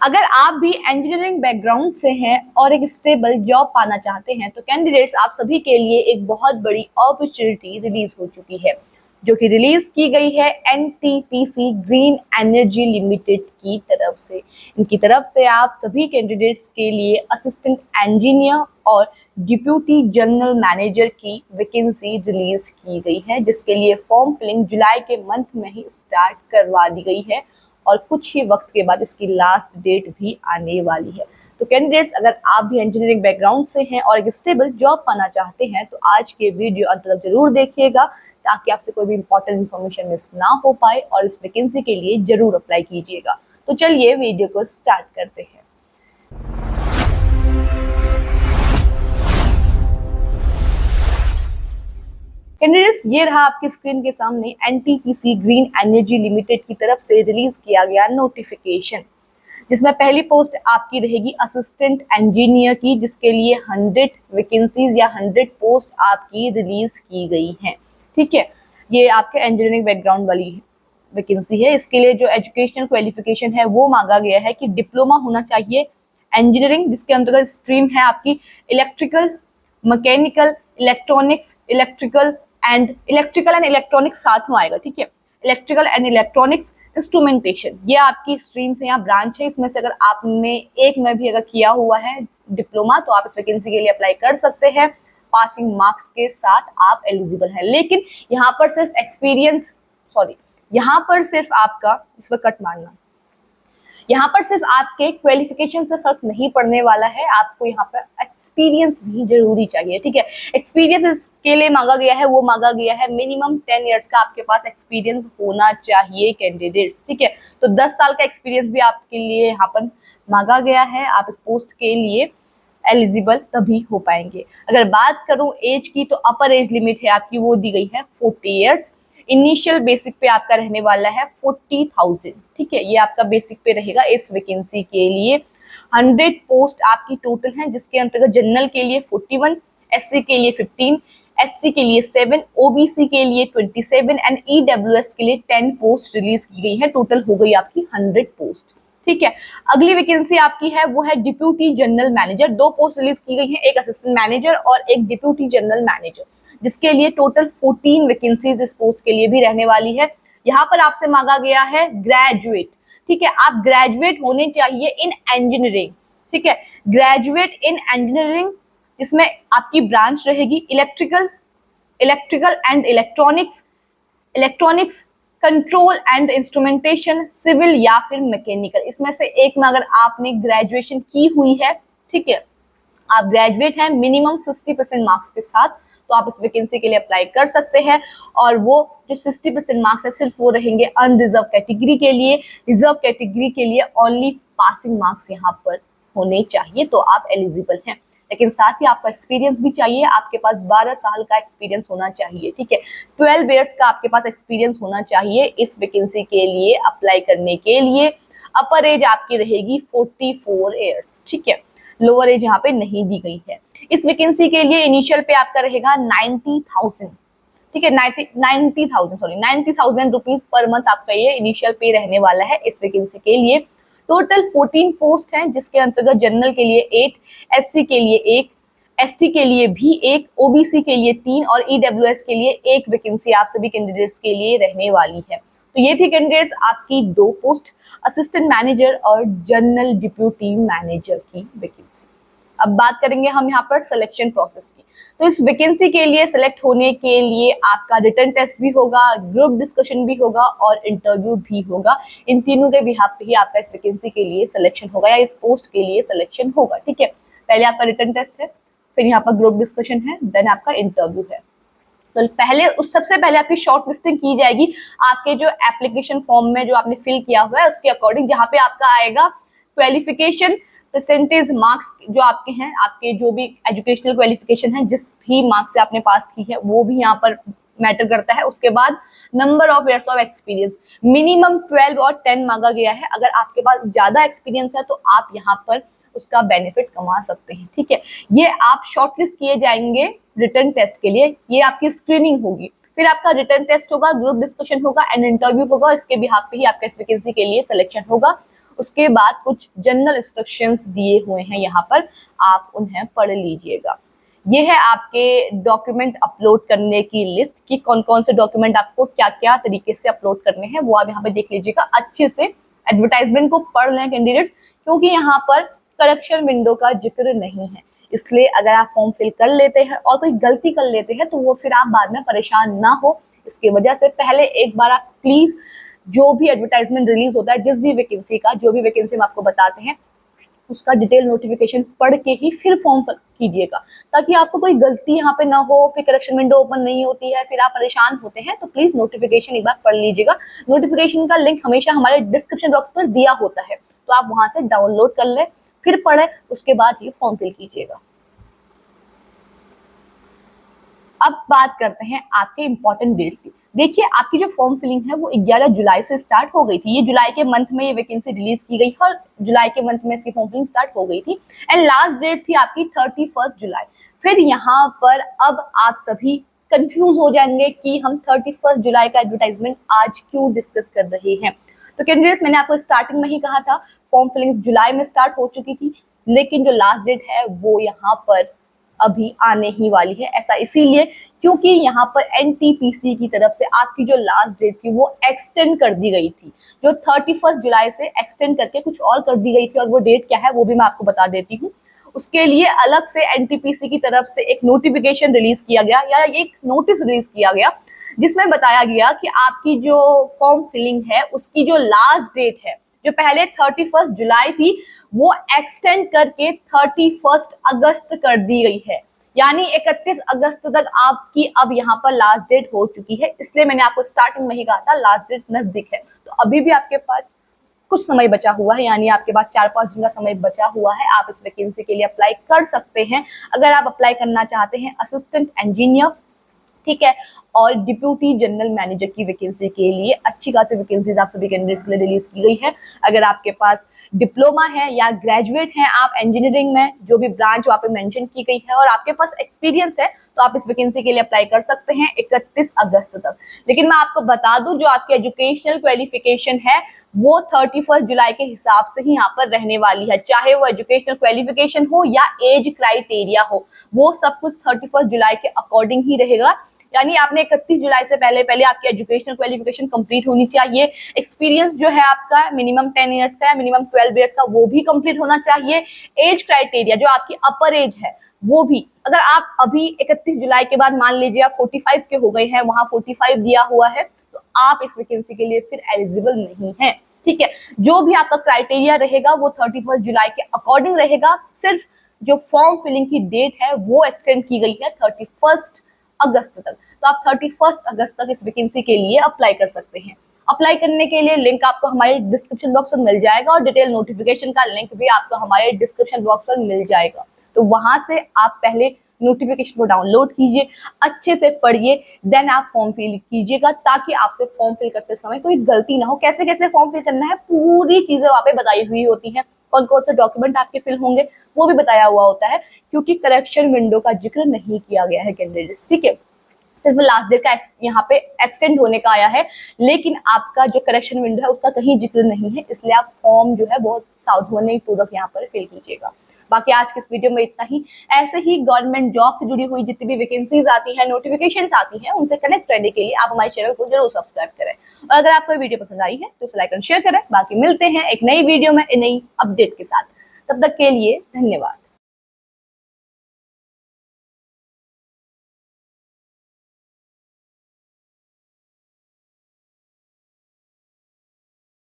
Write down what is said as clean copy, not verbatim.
अगर आप भी इंजीनियरिंग बैकग्राउंड से हैं और एक स्टेबल जॉब पाना चाहते हैं तो कैंडिडेट्स आप सभी के लिए एक बहुत बड़ी अपॉर्चुनिटी रिलीज हो चुकी है, जो कि रिलीज की गई है एनटीपीसी ग्रीन एनर्जी लिमिटेड की तरफ से। इनकी तरफ से आप सभी कैंडिडेट्स के लिए असिस्टेंट इंजीनियर और डिप्यूटी जनरल मैनेजर की वैकेंसी रिलीज की गई है, जिसके लिए फॉर्म फिलिंग जुलाई के मंथ में ही स्टार्ट करवा दी गई है और कुछ ही वक्त के बाद इसकी लास्ट डेट भी आने वाली है। तो कैंडिडेट्स, अगर आप भी इंजीनियरिंग बैकग्राउंड से हैं और एक स्टेबल जॉब पाना चाहते हैं तो आज के वीडियो अंत तक जरूर देखिएगा, ताकि आपसे कोई भी इंपॉर्टेंट इन्फॉर्मेशन मिस ना हो पाए और इस वैकेंसी के लिए जरूर अप्लाई कीजिएगा। तो चलिए वीडियो को स्टार्ट करते हैं। कैंडिडेट्स, ये रहा आपकी स्क्रीन के सामने एनटीपीसी ग्रीन एनर्जी लिमिटेड की तरफ से रिलीज किया गया नोटिफिकेशन, जिसमें पहली पोस्ट आपकी रहेगी असिस्टेंट इंजीनियर की, जिसके लिए 100 वैकेंसीज या 100 पोस्ट आपकी रिलीज की गई हैं। ठीक है, ये आपके इंजीनियरिंग बैकग्राउंड वाली वैकेंसी है। इसके लिए जो एजुकेशनल क्वालिफिकेशन है वो मांगा गया है कि डिप्लोमा होना चाहिए इंजीनियरिंग, जिसके अंतर्गत स्ट्रीम है आपकी electrical, mechanical, electronics, electrical and electronics साथ में आएगा। ठीक है, इलेक्ट्रिकल एंड इलेक्ट्रॉनिक्स इंस्ट्रूमेंटेशन, ये आपकी स्ट्रीम से यहाँ ब्रांच है। इसमें से अगर आपने एक में भी अगर किया हुआ है डिप्लोमा तो आप इस वैकेंसी के लिए अप्लाई कर सकते हैं। पासिंग मार्क्स के साथ आप एलिजिबल हैं, लेकिन यहाँ पर सिर्फ यहाँ पर सिर्फ आपका, इस पर कट मारना, यहाँ पर सिर्फ आपके क्वालिफिकेशन से फर्क नहीं पड़ने वाला है, आपको यहाँ पर एक्सपीरियंस भी जरूरी चाहिए। ठीक है, एक्सपीरियंस इसके लिए मांगा गया है, वो मांगा गया है मिनिमम 10 इयर्स का आपके पास एक्सपीरियंस होना चाहिए कैंडिडेट्स। ठीक है, तो 10 साल का एक्सपीरियंस भी आपके लिए यहाँ पर मांगा गया है। आप इस पोस्ट के लिए एलिजिबल तभी हो पाएंगे। अगर बात करूं एज की तो अपर एज लिमिट है आपकी, वो दी गई है 40 इयर्स। इनिशियल बेसिक पे आपका रहने वाला है 40,000। ठीक है, ये आपका बेसिक पे रहेगा इस वैकेंसी के लिए। 100 पोस्ट आपकी टोटल हैं, जिसके अंतर्गत जनरल के लिए 41, एससी के लिए 15, एसटी के लिए 7, ओबीसी के लिए 27 एंड ईडब्ल्यूएस के लिए 10 पोस्ट रिलीज की गई है। टोटल हो गई आपकी 100 पोस्ट। ठीक है, अगली वैकेंसी आपकी है वो है deputy general manager. 2 post release की गई है, एक असिस्टेंट मैनेजर और एक डिप्यूटी जनरल मैनेजर, जिसके लिए टोटल 14 वैकेंसीज इस पोस्ट के लिए भी रहने वाली है। यहाँ पर आपसे मांगा गया है ग्रेजुएट। ठीक है, आप ग्रेजुएट होने चाहिए इन इंजीनियरिंग। ठीक है, ग्रेजुएट इन इंजीनियरिंग, इसमें आपकी ब्रांच रहेगी electrical and electronics, control and instrumentation, civil या फिर मैकेनिकल। इसमें से एक में अगर आपने ग्रेजुएशन की हुई है, ठीक है, आप ग्रेजुएट हैं मिनिमम 60% मार्क्स के साथ, तो आप इस वैकेंसी के लिए अप्लाई कर सकते हैं। और वो जो 60% मार्क्स है सिर्फ वो रहेंगे अनरिजर्व कैटेगरी के लिए। रिजर्व कैटेगरी के लिए ओनली पासिंग मार्क्स यहाँ पर होने चाहिए, तो आप एलिजिबल हैं। लेकिन साथ ही आपका एक्सपीरियंस भी चाहिए, आपके पास 12 साल का एक्सपीरियंस होना चाहिए। ठीक है, 12 ईयर्स का आपके पास एक्सपीरियंस होना चाहिए इस वैकेंसी के लिए अप्लाई करने के लिए। अपर एज आपकी रहेगी 44 ईयर्स। ठीक है, लोअर एज यहाँ पे नहीं दी गई है। इस वैकेंसी के लिए इनिशियल पे आपका रहेगा 90,000। ठीक है, 90,000 रुपीज पर मंथ आपका ये इनिशियल पे रहने वाला है इस वैकेंसी के लिए। टोटल 14 पोस्ट हैं, जिसके अंतर्गत जनरल के लिए 8, एससी के लिए 1, एसटी के लिए भी 1, ओबीसी के लिए 3 और ईडब्ल्यूएस के लिए 1 वैकेंसी आप सभी कैंडिडेट्स के लिए रहने वाली है। तो ये थी कैंडिडेट्स आपकी 2 पोस्ट, असिस्टेंट मैनेजर और जनरल डिप्यूटी मैनेजर की वैकेंसी। अब बात करेंगे हम यहाँ पर सिलेक्शन प्रोसेस की। तो इस वैकेंसी के लिए सिलेक्ट होने के लिए आपका रिटन टेस्ट भी होगा, ग्रुप डिस्कशन भी होगा और इंटरव्यू भी होगा। इन तीनों के बिहाफ पे ही आपका इस वैकेंसी के लिए सिलेक्शन होगा या इस पोस्ट के लिए सिलेक्शन होगा। ठीक है, पहले आपका रिटन टेस्ट है, फिर यहाँ पर ग्रुप डिस्कशन है, देन आपका इंटरव्यू है। तो सबसे पहले आपकी शॉर्ट लिस्टिंग की जाएगी आपके जो एप्लीकेशन फॉर्म में जो आपने फिल किया हुआ है उसके अकॉर्डिंग, जहाँ पे आपका आएगा क्वालिफिकेशन, परसेंटेज मार्क्स जो आपके हैं, आपके जो भी एजुकेशनल क्वालिफिकेशन है, जिस भी मार्क्स से आपने पास की है वो भी यहाँ पर मैटर करता है। उसके बाद number of years of experience, minimum 12 और 10 मांगा गया है। अगर आपके पास ज्यादा एक्सपीरियंस है तो आप यहाँ पर उसका बेनिफिट कमा सकते हैं। ठीक है, ये आप शॉर्टलिस्ट किए जाएंगे रिटन टेस्ट के लिए, ये आपकी स्क्रीनिंग होगी, फिर आपका रिटन टेस्ट होगा, ग्रुप डिस्कशन होगा एंड इंटरव्यू होगा। इसके बिहाफ पे ही आपका इस वैकेंसी के लिए सिलेक्शन होगा। उसके बाद कुछ जनरल इंस्ट्रक्शंस दिए हुए हैं यहाँ पर, आप उन्हें पढ़ लीजिएगा। ये है आपके डॉक्यूमेंट अपलोड करने की लिस्ट कि कौन कौन से डॉक्यूमेंट आपको क्या क्या तरीके से अपलोड करने हैं, वो आप यहाँ पे देख लीजिएगा। अच्छे से एडवर्टाइजमेंट को पढ़ लें कैंडिडेट्स, क्योंकि यहाँ पर करेक्शन विंडो का जिक्र नहीं है। इसलिए अगर आप फॉर्म फिल कर लेते हैं और कोई गलती कर लेते हैं तो वो फिर आप बाद में परेशान ना हो, इसकी वजह से पहले एक बार आप प्लीज जो भी एडवर्टाइजमेंट रिलीज होता है, जिस भी वैकेंसी का, जो भी वैकेंसी हम आपको बताते हैं, उसका डिटेल नोटिफिकेशन पढ़ के ही फिर फॉर्म फिल कीजिएगा, ताकि आपको कोई गलती यहाँ पे ना हो, फिर करेक्शन विंडो ओपन नहीं होती है, फिर आप परेशान होते हैं। तो प्लीज नोटिफिकेशन एक बार पढ़ लीजिएगा। नोटिफिकेशन का लिंक हमेशा हमारे डिस्क्रिप्शन बॉक्स पर दिया होता है, तो आप वहां से डाउनलोड कर लें, फिर पढ़े, उसके बाद ही फॉर्म फिल कीजिएगा। अब बात करते हैं आपके इंपॉर्टेंट डेट्स की। देखिए, आपकी जो फॉर्म फिलिंग है वो 11 जुलाई से स्टार्ट हो गई थी। ये जुलाई के मंथ में ये वैकेंसी रिलीज की गई है और जुलाई के मंथ में इसकी फॉर्म फिलिंग स्टार्ट हो गई थी एंड लास्ट डेट थी आपकी 31 जुलाई। फिर यहाँ पर अब आप सभी कंफ्यूज हो जाएंगे कि हम 31 जुलाई का एडवर्टाइजमेंट आज क्यों डिस्कस कर रहे हैं। तो कैंडिडेट्स, मैंने आपको स्टार्टिंग में ही कहा था फॉर्म फिलिंग जुलाई में स्टार्ट हो चुकी थी, लेकिन जो लास्ट डेट है वो यहाँ पर अभी आने ही वाली है। ऐसा इसीलिए क्योंकि यहाँ पर एनटीपीसी की तरफ से आपकी जो लास्ट डेट थी वो एक्सटेंड कर दी गई थी, जो 31 जुलाई से एक्सटेंड करके कुछ और कर दी गई थी, और वो डेट क्या है वो भी मैं आपको बता देती हूँ। उसके लिए अलग से एनटीपीसी की तरफ से एक नोटिफिकेशन रिलीज किया गया, या एक नोटिस रिलीज किया गया, जिसमें बताया गया कि आपकी जो फॉर्म फिलिंग है उसकी जो लास्ट डेट है, जो पहले 31 जुलाई थी, वो एक्सटेंड करके 31 अगस्त कर दी गई है। यानी 31 अगस्त तक आपकी अब यहाँ पर लास्ट डेट हो चुकी है। इसलिए मैंने आपको स्टार्टिंग में ही कहा था लास्ट डेट नजदीक है। तो अभी भी आपके पास कुछ समय बचा हुआ है, यानी आपके पास 4-5 दिन का समय बचा हुआ है। आप इस वैकेंसी के लिए अप्लाई कर सकते हैं। अगर आप अप्लाई करना चाहते हैं असिस्टेंट इंजीनियर, ठीक है, और डिप्यूटी जनरल मैनेजर की वैकेंसी के लिए अच्छी खासी वैकेंसीज आप सभी कैंडिडेट्स के लिए रिलीज की गई है। अगर आपके पास डिप्लोमा है या ग्रेजुएट हैं आप इंजीनियरिंग में, जो भी ब्रांच वहाँ पे मेंशन की गई है, और आपके पास एक्सपीरियंस है, तो आप इस वैकेंसी के लिए अप्लाई कर सकते हैं 31 अगस्त तक। लेकिन मैं आपको बता दूं, जो आपकी एजुकेशनल क्वालिफिकेशन है वो 31 जुलाई के हिसाब से ही यहाँ पर रहने वाली है। चाहे वो एजुकेशनल क्वालिफिकेशन हो या एज क्राइटेरिया हो, वो सब कुछ 31 जुलाई के अकॉर्डिंग ही रहेगा। यानी आपने 31 जुलाई से पहले पहले आपकी एजुकेशनल क्वालिफिकेशन कंप्लीट होनी चाहिए। एक्सपीरियंस जो है आपका मिनिमम 10 ईयर्स का या मिनिमम 12 ईयर्स का, वो भी कंप्लीट होना चाहिए। एज क्राइटेरिया जो आपकी अपर एज है वो भी, अगर आप अभी 31 जुलाई के बाद मान लीजिए आप 45 के हो गए हैं, वहां 45 दिया हुआ है, तो आप इस वैकेंसी के लिए फिर एलिजिबल नहीं है। ठीक है, जो भी आपका क्राइटेरिया रहेगा वो 31 जुलाई के अकॉर्डिंग रहेगा। सिर्फ जो फॉर्म फिलिंग की डेट है वो एक्सटेंड की गई है 31 अगस्त तक। तो आप 31 अगस्त तक इस वैकेंसी के लिए अप्लाई कर सकते हैं। अप्लाई करने के लिए लिंक आपको हमारे डिस्क्रिप्शन बॉक्स में मिल जाएगा, और डिटेल नोटिफिकेशन का लिंक भी आपको हमारे डिस्क्रिप्शन बॉक्स में मिल जाएगा। तो वहां से आप पहले नोटिफिकेशन को डाउनलोड कीजिए, अच्छे से पढ़िए, देन आप फॉर्म फिल कीजिएगा, ताकि आपसे फॉर्म फिल करते समय कोई गलती ना हो। कैसे कैसे फॉर्म फिल करना है पूरी चीजें वहां पे बताई हुई होती हैं, कौन कौन से डॉक्यूमेंट आपके फिल होंगे वो भी बताया हुआ होता है, क्योंकि करेक्शन विंडो का जिक्र नहीं किया गया है कैंडिडेट्स। ठीक है, सिर्फ लास्ट डेट का यहाँ पे एक्सटेंड होने का आया है, लेकिन आपका जो करेक्शन विंडो है उसका कहीं जिक्र नहीं है। इसलिए आप फॉर्म जो है बहुत सावधानी पूर्वक यहाँ पर फिल कीजिएगा। बाकी आज के इस वीडियो में इतना ही। ऐसे ही गवर्नमेंट जॉब से जुड़ी हुई जितनी भी वैकेंसीज आती हैं, नोटिफिकेशंस आती हैं, उनसे कनेक्ट रहने के लिए आप हमारे चैनल को जरूर सब्सक्राइब करें, और अगर आपको वीडियो पसंद आई है तो उसे लाइक और शेयर करें। बाकी मिलते हैं एक नई वीडियो में नई अपडेट के साथ। तब तक के लिए धन्यवाद।